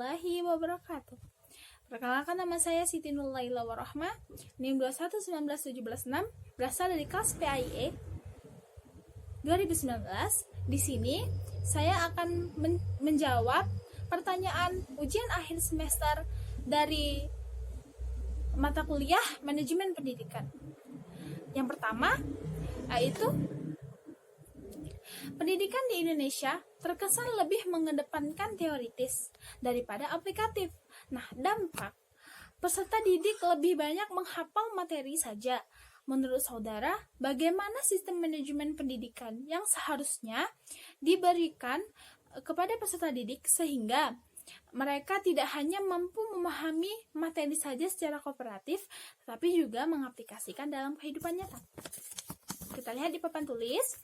warahmatullahi wabarakatuh. Perkenalkan, nama saya Siti Nurlaila Warahmah, NIM 2119176, berasal dari kelas PAIE 2019. Di sini saya akan menjawab pertanyaan ujian akhir semester dari mata kuliah Manajemen Pendidikan. Yang pertama yaitu pendidikan di Indonesia terkesan lebih mengedepankan teoritis daripada aplikatif. Nah, dampak peserta didik lebih banyak menghafal materi saja. Menurut saudara, bagaimana sistem manajemen pendidikan yang seharusnya diberikan kepada peserta didik sehingga mereka tidak hanya mampu memahami materi saja secara kooperatif, tetapi juga mengaplikasikan dalam kehidupan nyata? Kita lihat di papan tulis.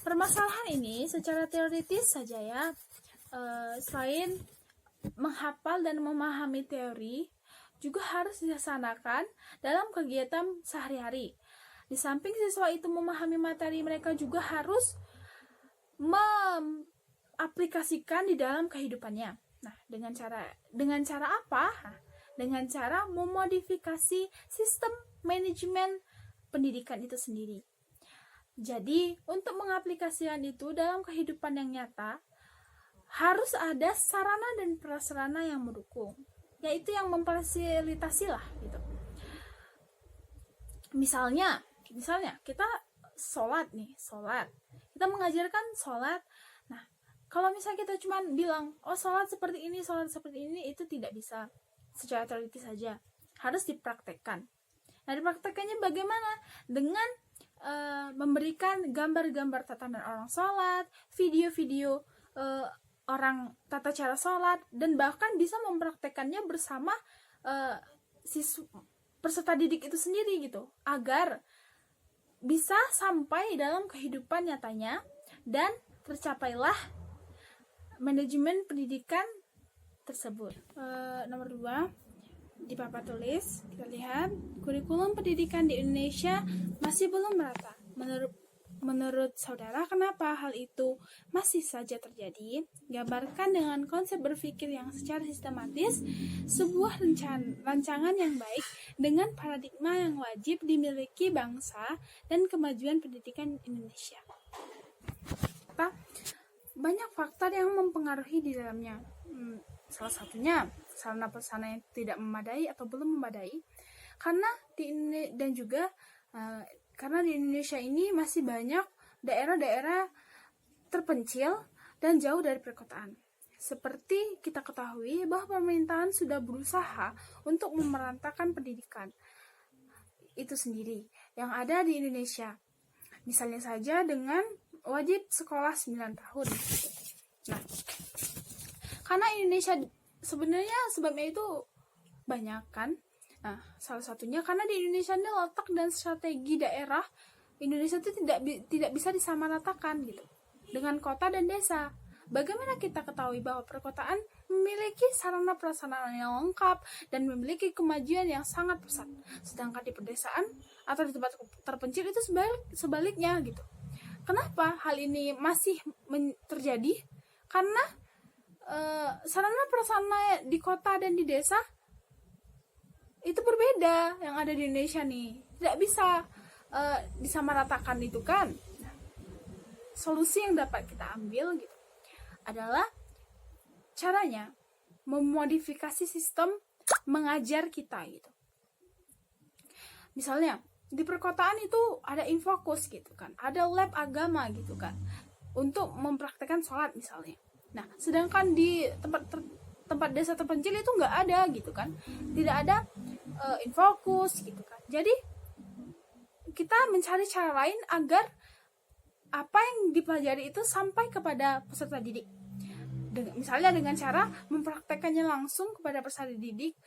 Permasalahan ini secara teoritis saja ya. Selain menghafal dan memahami teori, juga harus dilaksanakan dalam kegiatan sehari-hari. Di samping siswa itu memahami materi, mereka juga harus aplikasikan di dalam kehidupannya. Nah, dengan cara apa? Dengan cara memodifikasi sistem manajemen pendidikan itu sendiri. Jadi, untuk mengaplikasikan itu dalam kehidupan yang nyata, harus ada sarana dan prasarana yang mendukung, yaitu yang memfasilitasi lah gitu. Misalnya kita sholat. Kita mengajarkan sholat. Nah, kalau misalnya kita cuma bilang, sholat seperti ini, itu tidak bisa secara teoritis saja. Harus dipraktekkan. Nah, dipraktekannya bagaimana? Dengan memberikan gambar-gambar tatanan orang sholat, video-video orang tata cara sholat, dan bahkan bisa mempraktekannya bersama peserta didik itu sendiri gitu, agar bisa sampai dalam kehidupan nyatanya dan tercapailah manajemen pendidikan tersebut. Nomor 2 di papan tulis, kita lihat kurikulum pendidikan di Indonesia masih belum merata. Menurut saudara, kenapa hal itu masih saja terjadi? Gambarkan dengan konsep berpikir yang secara sistematis sebuah rancangan yang baik dengan paradigma yang wajib dimiliki bangsa dan kemajuan pendidikan Indonesia. Banyak faktor yang mempengaruhi di dalamnya. Salah satunya sarana prasarana yang tidak memadai atau belum memadai, karena di Indonesia ini masih banyak daerah-daerah terpencil dan jauh dari perkotaan. Seperti kita ketahui bahwa pemerintahan sudah berusaha untuk memeratakan pendidikan itu sendiri yang ada di Indonesia. Misalnya saja dengan wajib sekolah 9 tahun. Nah, karena Indonesia sebenarnya sebabnya itu banyak kan. Nah, salah satunya karena di Indonesia ini letak dan strategi daerah Indonesia itu tidak bisa disamaratakan gitu dengan kota dan desa. Bagaimana kita ketahui bahwa perkotaan memiliki sarana prasarana yang lengkap dan memiliki kemajuan yang sangat pesat, sedangkan di pedesaan atau di tempat terpencil itu sebaliknya gitu. Kenapa hal ini masih terjadi? Karena sarana prasarana di kota dan di desa itu berbeda yang ada di Indonesia nih. Tidak bisa disamaratakan itu kan. Solusi yang dapat kita ambil gitu adalah caranya memodifikasi sistem mengajar kita gitu. Misalnya di perkotaan itu ada infokus gitu kan, ada lab agama gitu kan, untuk mempraktekkan sholat misalnya. Nah, sedangkan di tempat desa terpencil itu nggak ada gitu kan, tidak ada infokus gitu kan. Jadi kita mencari cara lain agar apa yang dipelajari itu sampai kepada peserta didik. Misalnya dengan cara mempraktekannya langsung kepada peserta didik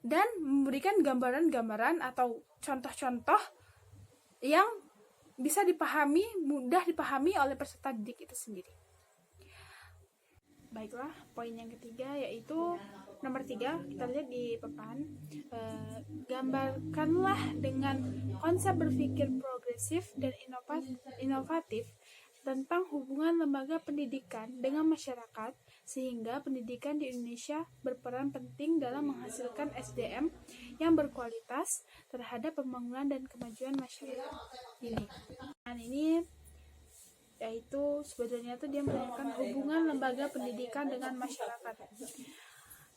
dan memberikan gambaran-gambaran atau contoh-contoh yang bisa mudah dipahami oleh peserta didik itu sendiri. Baiklah, poin yang ketiga yaitu nomor 3, kita lihat di papan. Gambarkanlah dengan konsep berpikir progresif dan inovatif tentang hubungan lembaga pendidikan dengan masyarakat sehingga pendidikan di Indonesia berperan penting dalam menghasilkan SDM yang berkualitas terhadap pembangunan dan kemajuan masyarakat ini. Dan ini yaitu sebenarnya dia menanyakan hubungan lembaga pendidikan dengan masyarakat.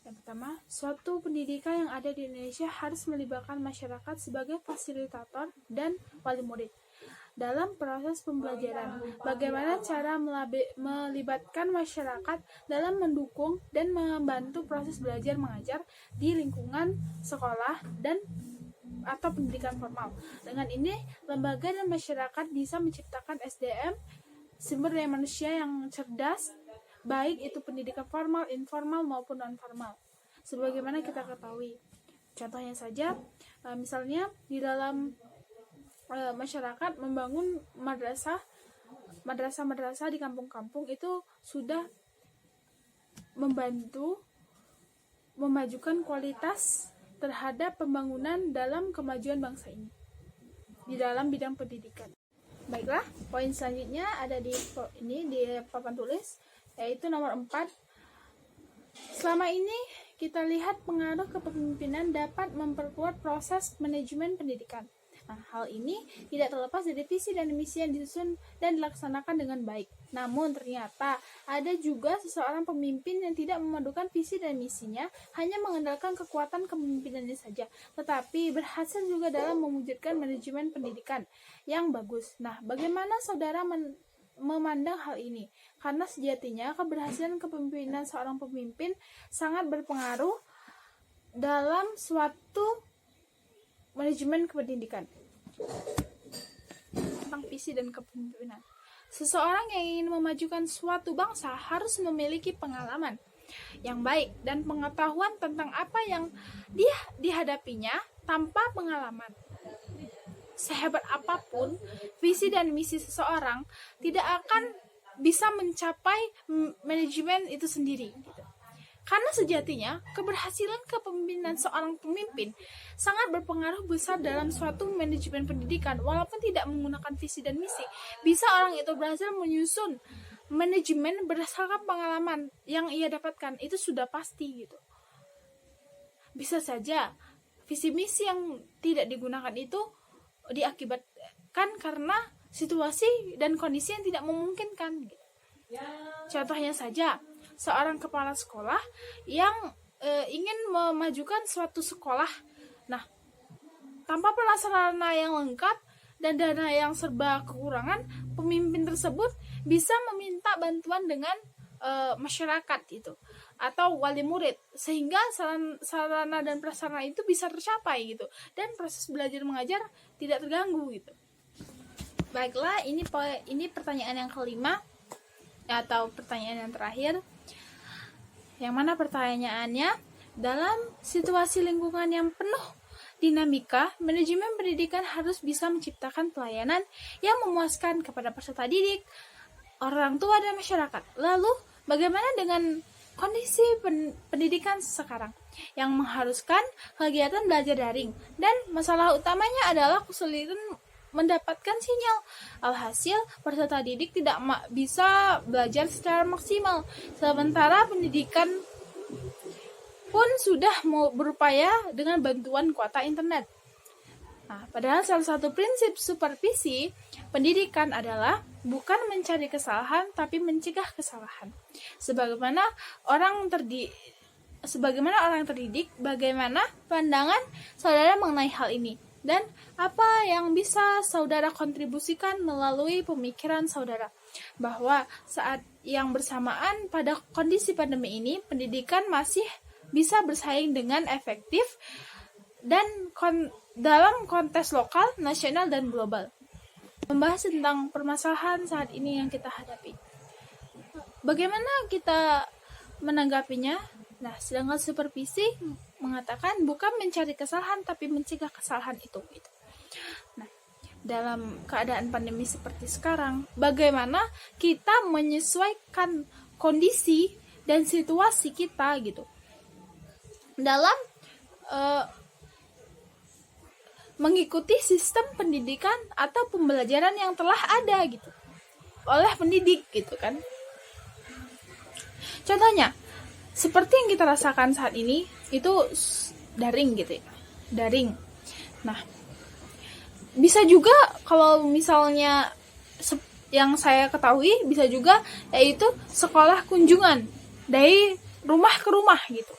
Yang pertama, suatu pendidikan yang ada di Indonesia harus melibatkan masyarakat sebagai fasilitator dan wali murid dalam proses pembelajaran. Bagaimana cara melibatkan masyarakat dalam mendukung dan membantu proses belajar mengajar di lingkungan sekolah dan atau pendidikan formal. Dengan ini, lembaga dan masyarakat bisa menciptakan SDM, sumber daya manusia yang cerdas, baik itu pendidikan formal, informal maupun non-formal. Sebagaimana kita ketahui. Contohnya saja, misalnya di dalam masyarakat membangun madrasah di kampung-kampung itu sudah membantu memajukan kualitas terhadap pembangunan dalam kemajuan bangsa ini di dalam bidang pendidikan. Baiklah, poin selanjutnya ada di papan tulis, yaitu nomor 4. Selama ini kita lihat pengaruh kepemimpinan dapat memperkuat proses manajemen pendidikan. Nah, hal ini tidak terlepas dari visi dan misi yang disusun dan dilaksanakan dengan baik. Namun ternyata ada juga seseorang pemimpin yang tidak memadukan visi dan misinya, hanya mengandalkan kekuatan kepemimpinannya saja, tetapi berhasil juga dalam mewujudkan manajemen pendidikan yang bagus. Nah, bagaimana saudara memandang hal ini? Karena sejatinya keberhasilan kepemimpinan seorang pemimpin sangat berpengaruh dalam suatu manajemen pendidikan. Tentang visi dan kepemimpinan. Seseorang yang ingin memajukan suatu bangsa harus memiliki pengalaman yang baik dan pengetahuan tentang apa yang dia dihadapinya. Tanpa pengalaman, sehebat apapun visi dan misi seseorang, tidak akan bisa mencapai manajemen itu sendiri. Karena sejatinya, keberhasilan kepemimpinan seorang pemimpin sangat berpengaruh besar dalam suatu manajemen pendidikan. Walaupun tidak menggunakan visi dan misi, bisa orang itu berhasil menyusun manajemen berdasarkan pengalaman yang ia dapatkan. Itu sudah pasti gitu. Bisa saja visi misi yang tidak digunakan itu diakibatkan karena situasi dan kondisi yang tidak memungkinkan gitu. Contohnya saja, seorang kepala sekolah yang ingin memajukan suatu sekolah. Nah, tanpa prasarana yang lengkap dan dana yang serba kekurangan, pemimpin tersebut bisa meminta bantuan dengan masyarakat itu atau wali murid, sehingga sarana dan prasarana itu bisa tercapai gitu, dan proses belajar mengajar tidak terganggu gitu. Baiklah, ini pertanyaan yang kelima atau pertanyaan yang terakhir, yang mana pertanyaannya, dalam situasi lingkungan yang penuh dinamika, manajemen pendidikan harus bisa menciptakan pelayanan yang memuaskan kepada peserta didik, orang tua, dan masyarakat. Lalu, bagaimana dengan kondisi pendidikan sekarang yang mengharuskan kegiatan belajar daring, dan masalah utamanya adalah kesulitan mendapatkan sinyal. Alhasil, peserta didik tidak bisa belajar secara maksimal, sementara pendidikan pun sudah mau berupaya dengan bantuan kuota internet. Nah, padahal salah satu prinsip supervisi pendidikan adalah bukan mencari kesalahan, tapi mencegah kesalahan. Sebagaimana orang terdidik, bagaimana pandangan saudara mengenai hal ini? Dan apa yang bisa saudara kontribusikan melalui pemikiran saudara? Bahwa saat yang bersamaan pada kondisi pandemi ini, pendidikan masih bisa bersaing dengan efektif dan dalam konteks lokal, nasional, dan global. Membahas tentang permasalahan saat ini yang kita hadapi. Bagaimana kita menanggapinya? Nah, sedangkan supervisi mengatakan bukan mencari kesalahan, tapi mencegah kesalahan itu. Gitu. Nah, dalam keadaan pandemi seperti sekarang, bagaimana kita menyesuaikan kondisi dan situasi kita gitu dalam mengikuti sistem pendidikan atau pembelajaran yang telah ada gitu oleh pendidik gitu kan. Contohnya, seperti yang kita rasakan saat ini, itu daring gitu ya. Daring. Nah, bisa juga kalau misalnya yang saya ketahui bisa juga yaitu sekolah kunjungan dari rumah ke rumah gitu.